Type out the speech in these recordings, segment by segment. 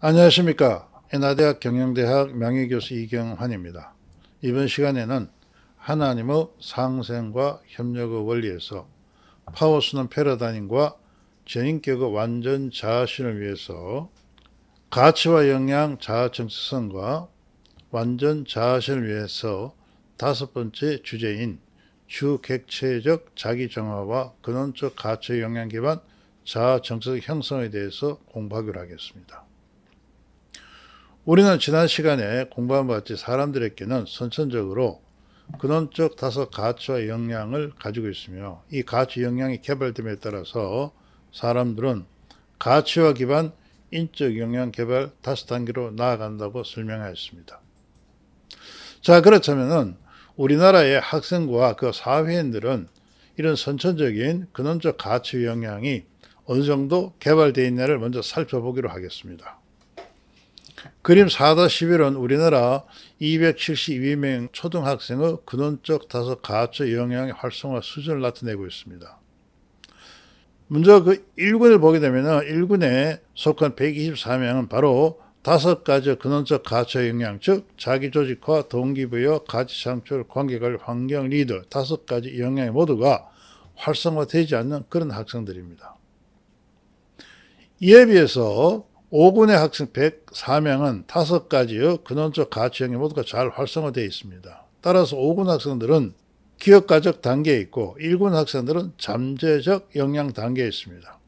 안녕하십니까. 엔하대학 경영대학 명예교수 이경환입니다. 이번 시간에는 하나님의 상생과 협력의 원리에서 파워스는 패러다임과 전인격의 완전 자아실현을 위해서 가치와 역량 자아 정체성과 완전 자아실현을 위해서 다섯 번째 주제인 주객체적 자기정화와 근원적 가치 역량 기반 자아 정체성 형성에 대해서 공부하기로 하겠습니다. 우리는 지난 시간에 공부한 바 같이 사람들에게는 선천적으로 근원적 다섯 가치와 역량을 가지고 있으며 이 가치 역량이 개발됨에 따라서 사람들은 가치와 기반 인적 역량 개발 다섯 단계로 나아간다고 설명하였습니다. 자, 그렇다면 우리나라의 학생과 그 사회인들은 이런 선천적인 근원적 가치 역량이 어느 정도 개발되어 있냐를 먼저 살펴보기로 하겠습니다. 그림 4-11은 우리나라 272명 초등학생의 근원적 다섯 가치 역량의 활성화 수준을 나타내고 있습니다. 먼저 그 1군을 보게 되면 1군에 속한 124명은 바로 다섯 가지 근원적 가치 역량, 즉 자기조직화, 동기부여, 가치창출, 관계관리, 환경 리더 다섯 가지 역량이 모두가 활성화되지 않는 그런 학생들입니다. 이에 비해서 5군의 학생 104명은 다섯 가지의 근원적 가치 역량이 모두가 잘 활성화되어 있습니다. 따라서 5군 학생들은 기억가적 단계에 있고 1군 학생들은 잠재적 역량 단계에 있습니다.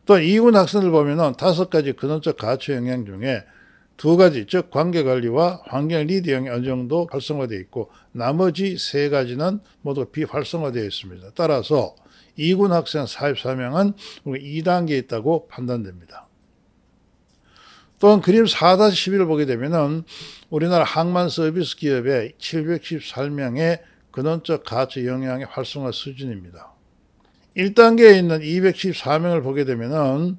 또 2군 학생들 보면 다섯 가지 근원적 가치 역량 중에 두 가지, 즉 관계관리와 환경 리더 역량이 어느 정도 활성화되어 있고 나머지 세 가지는 모두 비활성화되어 있습니다. 따라서 2군 학생 44명은 2단계에 있다고 판단됩니다. 또한 그림 4-11을 보게 되면 우리나라 항만 서비스 기업의 714명의 근원적 가치 역량의 활성화 수준입니다. 1단계에 있는 214명을 보게 되면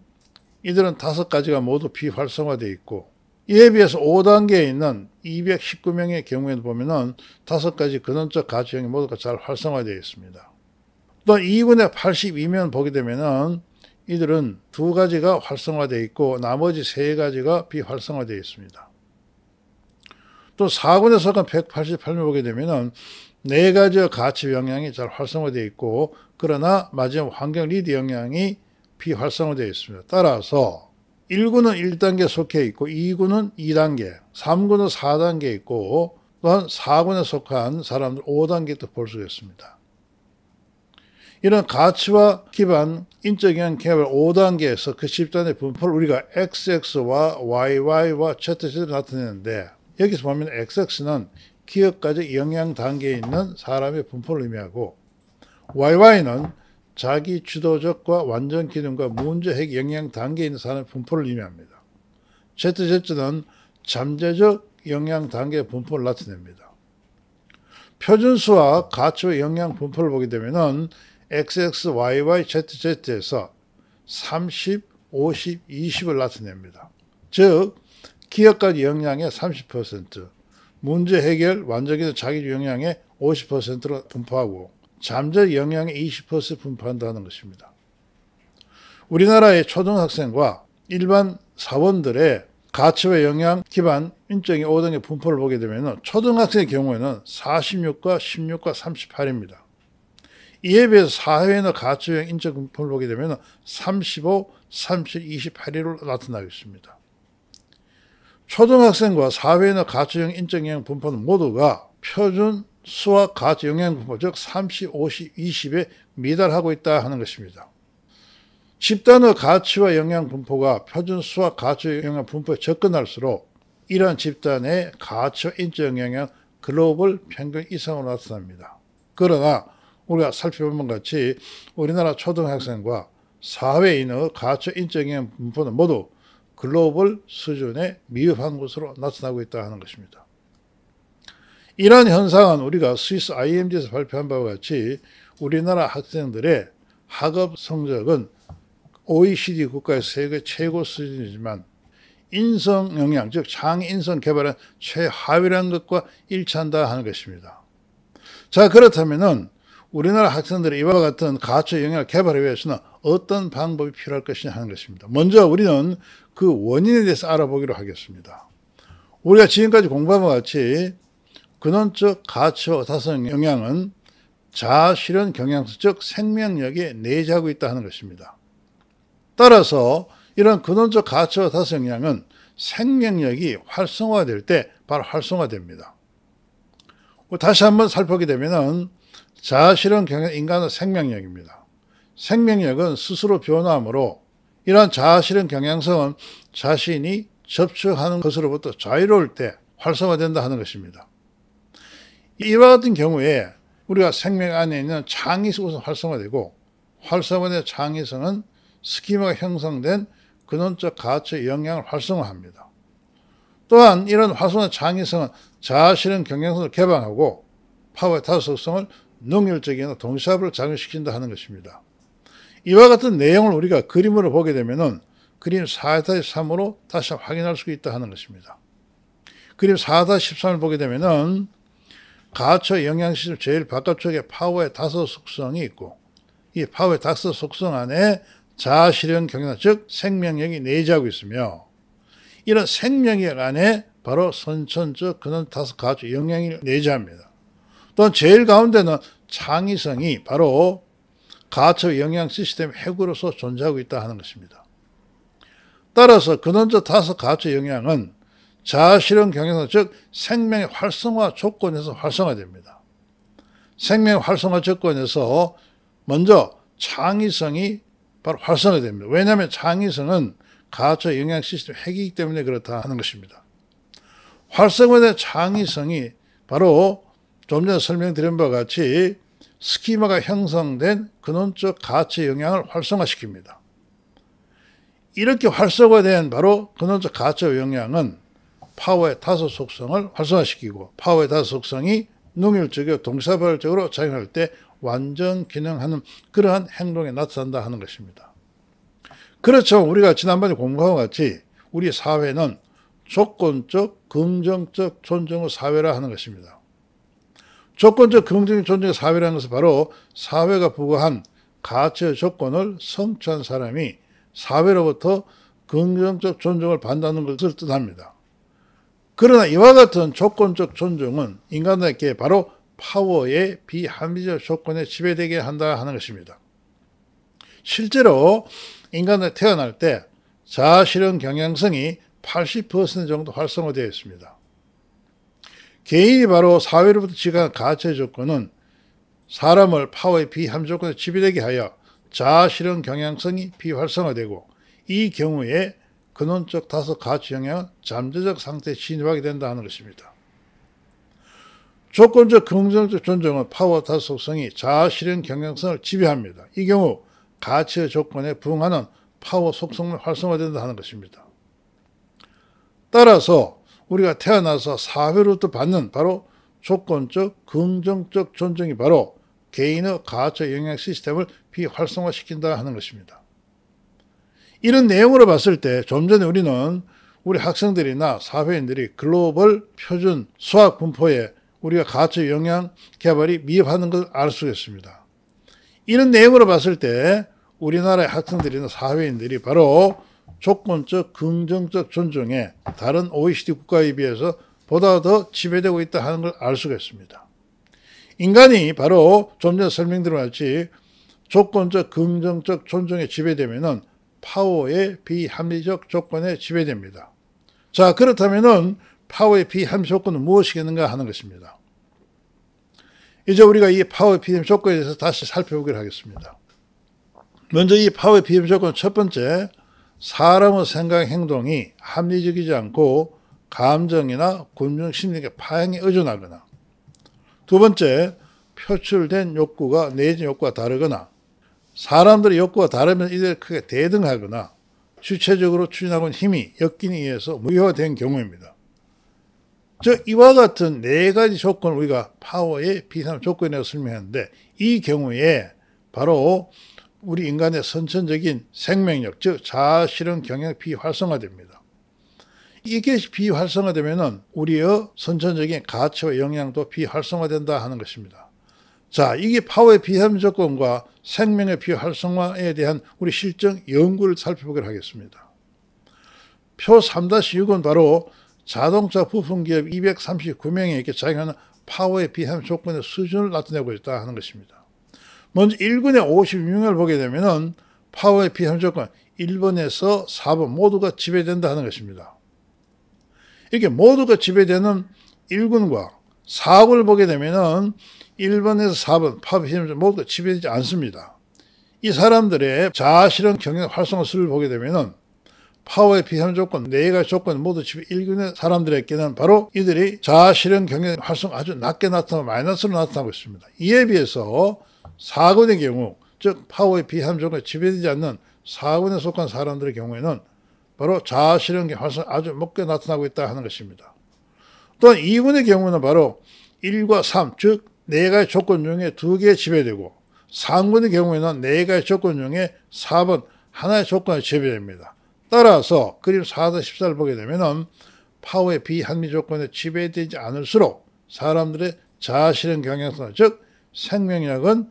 이들은 다섯 가지가 모두 비활성화되어 있고 이에 비해서 5단계에 있는 219명의 경우에는 보면 다섯 가지 근원적 가치 역량이 모두가 잘 활성화되어 있습니다. 또 2군의 82명을 보게 되면 이들은 두 가지가 활성화되어 있고 나머지 세 가지가 비활성화되어 있습니다. 또 4군에 속한 188명 보게 되면 네 가지의 가치 역량이 잘 활성화되어 있고 그러나 마지막 환경 리더 역량이 비활성화되어 있습니다. 따라서 1군은 1단계에 속해 있고 2군은 2단계, 3군은 4단계에 있고 또한 4군에 속한 사람들 5단계도 볼 수가 있습니다. 이런 가치와 기반 인적 역량 개발 5단계에서 그 집단의 분포를 우리가 XX와 YY와 ZZ로 나타내는데 여기서 보면 XX는 기억가적 역량 단계에 있는 사람의 분포를 의미하고 YY는 자기 주도적과 완전 기능과 문제 해결 역량 단계에 있는 사람의 분포를 의미합니다. ZZ는 잠재적 역량 단계의 분포를 나타냅니다. 표준수와 가치와 역량 분포를 보게 되면 XX, YY, ZZ에서 30, 50, 20을 나타냅니다. 즉 기억가적 역량의 30%, 문제 해결, 완전기능 자기 역량의 50%로 분포하고 잠재 역량의 20% 분포한다는 것입니다. 우리나라의 초등학생과 일반 사원들의 가치와 역량 기반 인적인 5단계 분포를 보게 되면 초등학생의 경우에는 46과 16과 38입니다. 이에 비해서 사회나 가치형 인적 분포를 보게 되면 35, 37, 28으로 나타나고 있습니다. 초등학생과 사회나 가치형 인적 영향 분포는 모두가 표준 수학 가치 영향 분포, 즉 30, 50, 20에 미달하고 있다 하는 것입니다. 집단의 가치와 영향 분포가 표준 수학 가치 영향 분포에 접근할수록 이러한 집단의 가치와 인적 영향은 글로벌 평균 이상으로 나타납니다. 그러나 우리가 살펴본 것 같이 우리나라 초등학생과 사회인의 가치 인적 영향 분포는 모두 글로벌 수준에 미흡한 것으로 나타나고 있다 하는 것입니다. 이러한 현상은 우리가 스위스 IMD에서 발표한 바와 같이 우리나라 학생들의 학업 성적은 OECD 국가의 세계 최고 수준이지만 인성 역량, 즉 장애 인성 개발은 최하위라는 것과 일치한다 하는 것입니다. 자, 그렇다면은 우리나라 학생들이 이와 같은 가치 영향을 개발하기 위해서는 어떤 방법이 필요할 것이냐 하는 것입니다. 먼저 우리는 그 원인에 대해서 알아보기로 하겠습니다. 우리가 지금까지 공부한 것 같이 근원적 가치와 다성 영향은 자아실현 경향성, 즉 생명력에 내재하고 있다 하는 것입니다. 따라서 이런 근원적 가치와 다성 영향은 생명력이 활성화될 때 바로 활성화됩니다. 다시 한번 살펴보게 되면 자아실현 경향 인간의 생명력입니다. 생명력은 스스로 변화하므로 이러한 자아실현 경향성은 자신이 접촉하는 것으로부터 자유로울 때 활성화된다 하는 것입니다. 이와 같은 경우에 우리가 생명 안에 있는 창의성이 우선 활성화되고 활성화된 창의성은 스키마가 형성된 근원적 가치의 영향을 활성화합니다. 또한 이런 활성화된 창의성은 자아실현 경향성을 개방하고 파워의 다속성을 능률적이나 동시압을 작용시킨다 하는 것입니다. 이와 같은 내용을 우리가 그림으로 보게 되면 그림 4-3으로 다시 확인할 수 있다 하는 것입니다. 그림 4-13을 보게 되면 가치 영향 시스템 제일 바깥쪽에 파워의 다섯 속성이 있고 이 파워의 다섯 속성 안에 자아실현 경향, 즉 생명력이 내재하고 있으며 이런 생명력 안에 바로 선천적 근원 다섯 가치 영향이 내재합니다. 또한 제일 가운데는 창의성이 바로 가치 영향 시스템 핵으로서 존재하고 있다 하는 것입니다. 따라서 근원적 다섯 가치 영향은 자아실현 경향성, 즉 생명의 활성화 조건에서 활성화됩니다. 생명의 활성화 조건에서 먼저 창의성이 바로 활성화됩니다. 왜냐하면 창의성은 가치 영향 시스템 핵이기 때문에 그렇다 하는 것입니다. 활성화된 창의성이 바로 좀 전에 설명드린 바와 같이 스키마가 형성된 근원적 가치 영향을 활성화시킵니다. 이렇게 활성화된 바로 근원적 가치 영향은 파워의 다섯 속성을 활성화시키고 파워의 다섯 속성이 능률적이고 동시다발적으로 작용할 때 완전 기능하는 그러한 행동에 나타난다 하는 것입니다. 그렇죠. 우리가 지난번에 공부한 것 같이 우리 사회는 조건적, 긍정적 존중의 사회라 하는 것입니다. 조건적, 긍정적 존중의 사회라는 것은 바로 사회가 부과한 가치의 조건을 성취한 사람이 사회로부터 긍정적 존중을 받는다는 것을 뜻합니다. 그러나 이와 같은 조건적 존중은 인간에게 바로 파워의 비합리적 조건에 지배되게 한다 하는 것입니다. 실제로 인간은 태어날 때 자아실현 경향성이 80% 정도 활성화되어 있습니다. 개인이 바로 사회로부터 지각한 가치의 조건은 사람을 파워의 비합리적 조건에 지배되게 하여 자아실현 경향성이 비활성화되고 이 경우에 근원적 다섯 가치 영향은 잠재적 상태에 진입하게 된다 하는 것입니다. 조건적 긍정적 존중은 파워 다섯 속성이 자아실현 경향성을 지배합니다. 이 경우 가치의 조건에 부응하는 파워 속성을 활성화된다 하는 것입니다. 따라서 우리가 태어나서 사회로부터 받는 바로 조건적 긍정적 존중이 바로 개인의 가치 영향 시스템을 비활성화시킨다 하는 것입니다. 이런 내용으로 봤을 때 좀 전에 우리는 우리 학생들이나 사회인들이 글로벌 표준 수학 분포에 우리가 가치 영향 개발이 미흡하는 것을 알 수 있습니다. 이런 내용으로 봤을 때 우리나라의 학생들이나 사회인들이 바로 조건적 긍정적 존중에 다른 OECD 국가에 비해서 보다 더 지배되고 있다 하는 걸 알 수가 있습니다. 인간이 바로 좀 전에 설명드린 같이 조건적 긍정적 존중에 지배되면은 파워의 비합리적 조건에 지배됩니다. 자, 그렇다면은 파워의 비합리 조건은 무엇이겠는가 하는 것입니다. 이제 우리가 이 파워의 비합리 조건에 대해서 다시 살펴보기로 하겠습니다. 먼저 이 파워의 비합리 조건 첫 번째, 사람의 생각 행동이 합리적이지 않고 감정이나 군중 심리의 파행에 의존하거나, 두 번째, 표출된 욕구가 내재된 욕구와 다르거나 사람들의 욕구가 다르면 이들이 크게 대등하거나 주체적으로 추진하고 있는 힘이 엮인에 의해서 무효화된 경우입니다. 즉 이와 같은 네 가지 조건을 우리가 파워의 비합리 조건이라고 설명하는데 이 경우에 바로 우리 인간의 선천적인 생명력, 즉 자아실현 경향이 비활성화됩니다. 이게 비활성화되면 우리의 선천적인 가치와 영향도 비활성화된다 하는 것입니다. 자, 이게 파워의 비합리 조건과 생명의 비활성화에 대한 우리 실증 연구를 살펴보기로 하겠습니다. 표 3-6은 바로 자동차 부품기업 239명에게 작용하는 파워의 비합리 조건의 수준을 나타내고 있다 하는 것입니다. 먼저 1군의 56명을 보게 되면 파워의 비합리 조건 1번에서 4번 모두가 지배된다 하는 것입니다. 이렇게 모두가 지배되는 1군과 4군을 보게 되면 1번에서 4번 파워의 비합리 조건 모두가 지배되지 않습니다. 이 사람들의 자아실현 경영 활성화 수를 보게 되면 파워의 비합리 조건 4가지 조건 모두 지배 1군의 사람들에게는 바로 이들이 자아실현 경영 활성 아주 낮게 나타나고 마이너스로 나타나고 있습니다. 이에 비해서 4군의 경우, 즉 파워의 비합리 조건에 지배되지 않는 4군에 속한 사람들의 경우에는 바로 자아실현 경영 활성 아주 높게 나타나고 있다 하는 것입니다. 또한 2군의 경우는 바로 1과 3, 즉 4가지 조건 중에 2개 지배되고 3군의 경우에는 4가지 조건 중에 4번 하나의 조건이 지배됩니다. 따라서 그림 4-14를 보게 되면 파워의 비합리 조건에 지배되지 않을수록 사람들의 자아실현 경향성, 즉 생명력은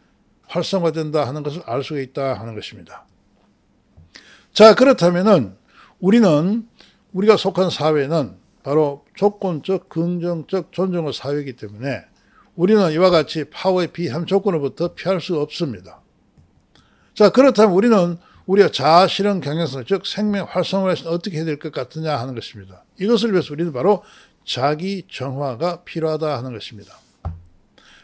활성화된다 하는 것을 알 수가 있다 하는 것입니다. 자, 그렇다면 우리가 속한 사회는 바로 조건적, 긍정적, 존중의 사회이기 때문에 우리는 이와 같이 파워의 비합리 조건으로부터 피할 수 없습니다. 자, 그렇다면 우리가 자아실현 경향성, 즉 생명 활성화를 어떻게 해야 될 것 같으냐 하는 것입니다. 이것을 위해서 우리는 바로 자기 정화가 필요하다 하는 것입니다.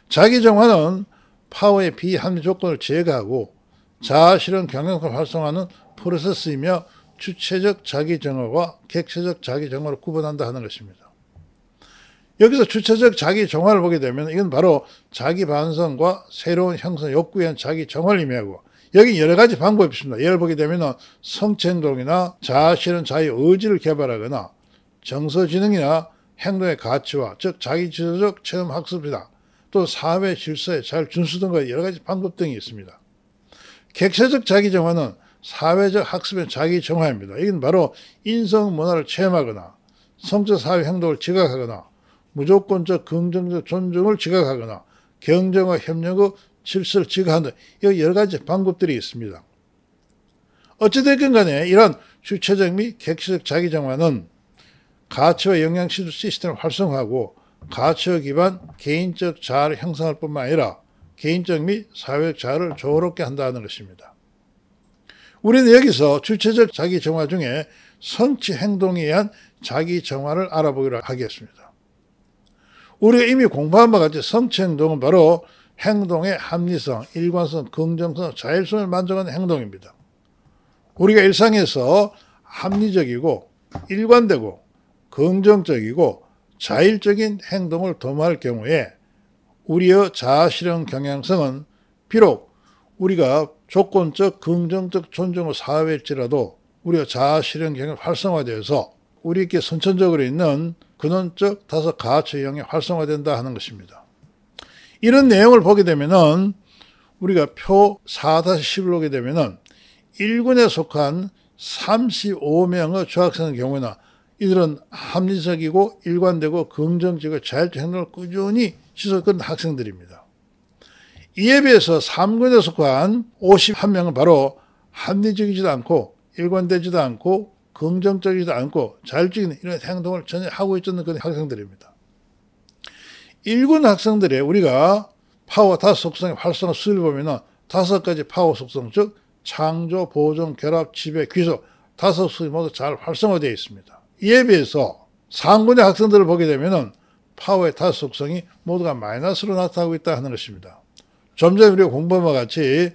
자기 정화는 파워의 비합리 조건을 제거하고 자아실현 경향성을 활성화하는 프로세스이며 주체적 자기 정화와 객체적 자기 정화를 구분한다 하는 것입니다. 여기서 주체적 자기 정화를 보게 되면 이건 바로 자기 반성과 새로운 형성 욕구에 의한 자기 정화를 의미하고 여기 여러 가지 방법이 있습니다. 예를 보게 되면 성취행동이나 자아실현 자의 의지를 개발하거나 정서지능이나 행동의 가치와 즉 자기주도적 체험학습이다. 또 사회 질서에 잘 준수된 것 여러 가지 방법 등이 있습니다. 객체적 자기정화는 사회적 학습의 자기정화입니다. 이건 바로 인성 문화를 체험하거나 성적 사회 행동을 지각하거나 무조건적 긍정적 존중을 지각하거나 경쟁과 협력의 질서를 지각한다. 여러 가지 방법들이 있습니다. 어찌됐건 간에 이러한 주체적 및 객체적 자기정화는 가치와 영향 시스템을 활성화하고 가치와 기반 개인적 자아를 형성할 뿐만 아니라 개인적 및 사회적 자아를 조화롭게 한다는 것입니다. 우리는 여기서 주체적 자기정화 중에 성취 행동에 의한 자기정화를 알아보기로 하겠습니다. 우리가 이미 공부한 바와 같이 성취 행동은 바로 행동의 합리성, 일관성, 긍정성, 자율성을 만족하는 행동입니다. 우리가 일상에서 합리적이고 일관되고 긍정적이고 자율적인 행동을 도모할 경우에 우리의 자아실현 경향성은 비록 우리가 조건적, 긍정적, 존중의 사회일지라도 우리가 자아실현 경향 활성화되어서 우리에게 선천적으로 있는 근원적 5 가치 영역이 활성화된다 하는 것입니다. 이런 내용을 보게 되면은 우리가 표 4-10을 보게 되면은 1군에 속한 35명의 중학생의 경우에는 이들은 합리적이고 일관되고 긍정적이고 자율적 행동을 꾸준히 지속하는 학생들입니다. 이에 비해서 3군에 속한 51명은 바로 합리적이지도 않고 일관되지도 않고 긍정적이지도 않고 자율적인 이런 행동을 전혀 하고 있지 않는 그런 학생들입니다. 1군 학생들의 우리가 파워 5 속성의 활성화 수를 보면은 5가지 파워 속성, 즉 창조, 보존, 결합, 지배, 귀속 5 속성이 모두 잘 활성화되어 있습니다. 이에 비해서 3군의 학생들을 보게 되면은 파워의 5 속성이 모두가 마이너스로 나타나고 있다 하는 것입니다. 좀 전에 우리가 공부한 바와 같이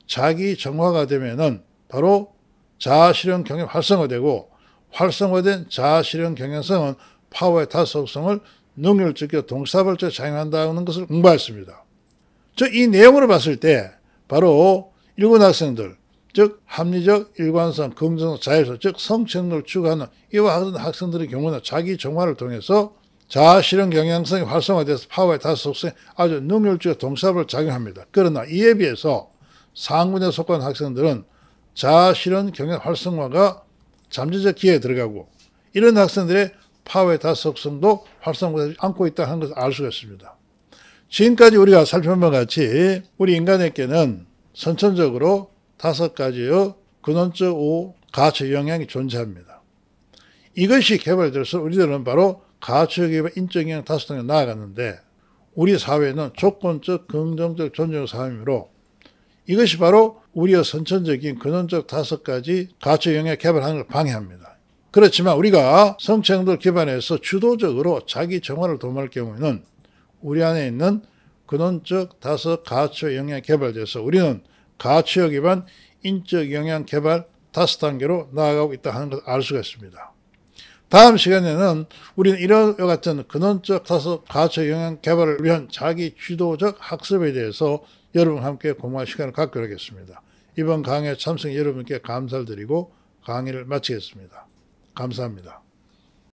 자기 정화가 되면은 바로 자아실현 경향 활성화되고 활성화된 자아실현 경향성은 파워의 5 속성을 능률적이고 동사발적 작용한다는 것을 공부했습니다. 즉 이 내용으로 봤을 때 바로 1군 학생들, 즉 합리적, 일관성, 긍정성, 자율성, 즉 성취행동을 추구하는 이와 같은 학생들의 경우는 자기 정화를 통해서 자아실현 경향성이 활성화돼서 파워의 5 속성에 아주 능률적이고 동사발적 작용합니다. 그러나 이에 비해서 상군에 속한 학생들은 자아실현 경향 활성화가 잠재적 기회에 들어가고 이런 학생들의 파워의 5 속성도 활성화되지 않고 있다는 것을 알 수가 있습니다. 지금까지 우리가 살펴본 것 같이 우리 인간에게는 선천적으로 5가지의 근원적 가치 영향이 존재합니다. 이것이 개발돼서 우리들은 바로 가치학이와 인적 영향 5단계로 나아갔는데 우리 사회는 조건적 긍정적 존중 사회이므로 이것이 바로 우리의 선천적인 근원적 5가지 가치 영향 개발하는 걸 방해합니다. 그렇지만 우리가 성취행동을 기반해서 주도적으로 자기 정화를 도모할 경우에는 우리 안에 있는 근원적 5가치 영향 개발돼서 우리는 가치학 기반 인적 영향 개발 5단계로 나아가고 있다 하는 것을 알 수가 있습니다. 다음 시간에는 우리는 이런 같은 근원적 5가치 영향 개발을 위한 자기 주도적 학습에 대해서 여러분과 함께 공부할 시간을 갖기로 하겠습니다. 이번 강의에 참석 여러분께 감사를 드리고 강의를 마치겠습니다. 감사합니다.